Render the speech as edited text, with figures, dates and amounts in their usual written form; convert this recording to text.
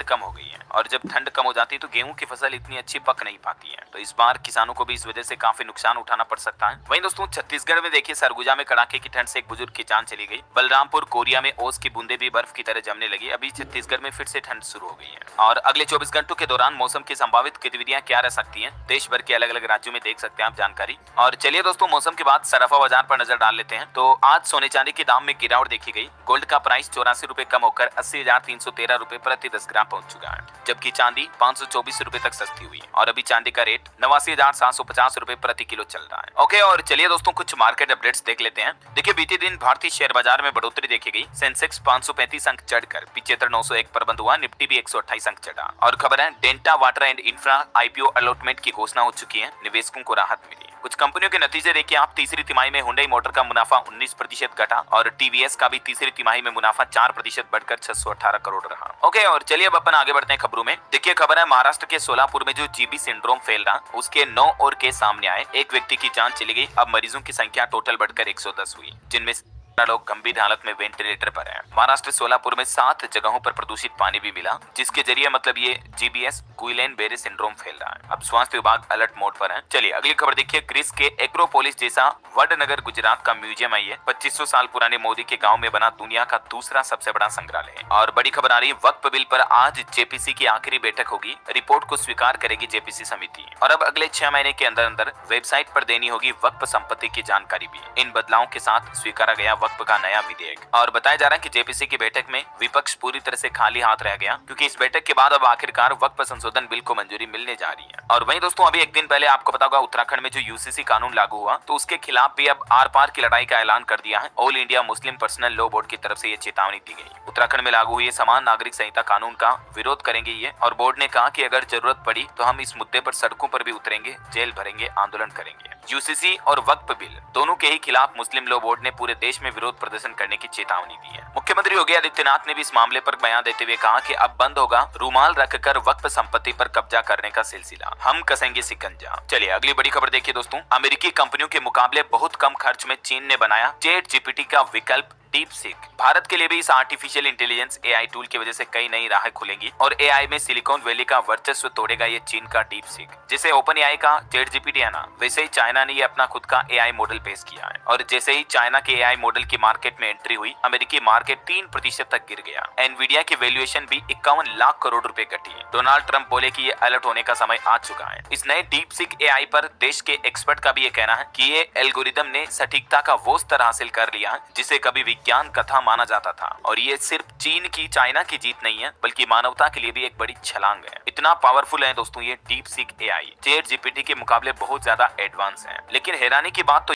कम हो गई है और जब ठंड कम हो जाती है तो गेहूं की फसल इतनी अच्छी पक नहीं पाती है। तो इस बार किसानों को भी इस वजह से काफी नुकसान उठाना पड़ सकता है। वहीं दोस्तों छत्तीसगढ़ में देखिए सरगुजा में कड़ाके की ठंड से एक बुजुर्ग की जान चली गई। बलरामपुर कोरिया में ओस की बूंदे भी बर्फ की तरह जमने लगी। अभी छत्तीसगढ़ में फिर से ठंड शुरू हो गई है और अगले 24 घंटों के दौरान मौसम की संभावित गतिविधियां क्या रह सकती हैं, देश भर के अलग अलग राज्यों में देख सकते हैं आप जानकारी। और चलिए दोस्तों मौसम के बाद सराफा बाजार पर नजर डाल लेते हैं। तो आज सोने चांदी के दाम में गिरावट देखी गई। गोल्ड का प्राइस 84 रुपए कम होकर 80,313 रुपए प्रति 10 ग्राम पहुंच चुका है, जबकि चांदी 524 रुपए तक सस्ती हुई और अभी चांदी का रेट 89,750 रुपए प्रति किलो चल रहा है। ओके, और चलिए दोस्तों कुछ मार्केट अपडेट्स देख लेते हैं। देखिए बीते दिन भारतीय शेयर बाजार में बढ़ोतरी देखी गई। सेंसेक्स 535 अंक चढ़कर 75,901 पर बंद हुआ। निफ्टी भी 128 अंक चढ़ा। और खबर है delta water and infra IPO allotment की घोषणा हो चुकी है, निवेशकों को राहत मिली। कुछ कंपनियों के नतीजे देखिए आप। तीसरी तिमाही में हुंडई मोटर का मुनाफा 19% घटा और टीवीएस का भी तीसरी तिमाही में मुनाफा 4% बढ़कर 618 करोड़ रहा। ओके, और चलिए अब अपन आगे बढ़ते हैं खबरों में। देखिए खबर है महाराष्ट्र के सोलापुर में जो जीबी सिंड्रोम फैल रहा उसके 9 और केस सामने आए। एक व्यक्ति की जान चली गई। अब मरीजों की संख्या टोटल बढ़कर 110 हुई, जिनमें लोग गंभीर हालत में वेंटिलेटर पर हैं। महाराष्ट्र सोलापुर में 7 जगहों पर प्रदूषित पानी भी मिला, जिसके जरिए मतलब ये जीबीएस गुइलेन बेरे सिंड्रोम फैल रहा है। अब स्वास्थ्य विभाग अलर्ट मोड पर है। चलिए अगली खबर देखिए। ग्रीस के एक्रोपोलिस जैसा वडनगर गुजरात का म्यूजियम है। ये 2500 साल पुराने मोदी के गांव में बना दुनिया का दूसरा सबसे बड़ा संग्रहालय है। और बड़ी खबर आ रही है वक्फ बिल पर आज जेपीसी की आखिरी बैठक होगी। रिपोर्ट को स्वीकार करेगी जेपीसी समिति और अब अगले 6 महीने के अंदर अंदर वेबसाइट पर देनी होगी वक्फ संपत्ति की जानकारी भी। इन बदलावों के साथ स्वीकारा गया वक्फ का नया विधेयक। और बताया जा रहा है कि जेपीसी की बैठक में विपक्ष पूरी तरह से खाली हाथ रह गया, क्योंकि इस बैठक के बाद अब आखिरकार वक्फ संशोधन बिल को मंजूरी मिलने जा रही है। और वहीं दोस्तों अभी एक दिन पहले आपको पता होगा उत्तराखंड में जो यूसीसी कानून लागू हुआ, तो उसके खिलाफ भी अब आर पार की लड़ाई का ऐलान कर दिया है। All India Muslim personal law board की तरफ से ये चेतावनी दी गई। उत्तराखंड में लागू हुई समान नागरिक संहिता कानून का विरोध करेंगे ये, और बोर्ड ने कहा कि अगर जरूरत पड़ी तो हम इस मुद्दे पर सड़कों पर भी उतरेंगे, जेल भरेंगे, आंदोलन करेंगे। यूसीसी और वक्फ बिल दोनों के ही खिलाफ मुस्लिम लॉ बोर्ड ने पूरे देश में विरोध प्रदर्शन करने की चेतावनी दी है। मुख्यमंत्री योगी आदित्यनाथ ने भी इस मामले पर बयान देते हुए कहा कि अब बंद होगा रूमाल रखकर वक्फ संपत्ति पर कब्जा करने का सिलसिला, हम कसेंगे शिकंजा। चलिए अगली बड़ी खबर देखिए दोस्तों। अमेरिकी कंपनियों के मुकाबले बहुत कम खर्च में चीन ने बनाया चैट जीपीटी का विकल्प डीप सीक। भारत के लिए भी इस आर्टिफिशियल इंटेलिजेंस एआई टूल की वजह से कई नई राहें खुलेंगी और एआई में सिलिकॉन वैली का वर्चस्व तोड़ेगा ये चीन का डीप सीक। जैसे ओपन एआई का चैट जीपीटी है ना, वैसे ही चाइना ने ये अपना खुद का एआई मॉडल पेश किया है। और जैसे ही चाइना के एआई मॉडल की मार्केट में एंट्री हुई, अमेरिकी मार्केट 3% तक गिर गया। एनवीडिया की वैल्यूएशन भी 51 लाख करोड़ रुपए घटी। डोनाल्ड ट्रंप बोले कि ये अलर्ट होने का समय आ चुका है। इस नए डीप सीक एआई पर देश के एक्सपर्ट का भी ये कहना है कि ये एल्गोरिदम ने सटीकता का वो स्तर हासिल कर लिया है जिसे कभी विज्ञान कथा माना जाता था। और ये सिर्फ चीन की चाइना की जीत नहीं है, बल्कि मानवता के लिए भी एक बड़ी छलांग है। इतना पावरफुल है दोस्तों ये deep seek AI, chat GPT के मुकाबले बहुत ज्यादा एडवांस है। लेकिन हैरानी की बात तो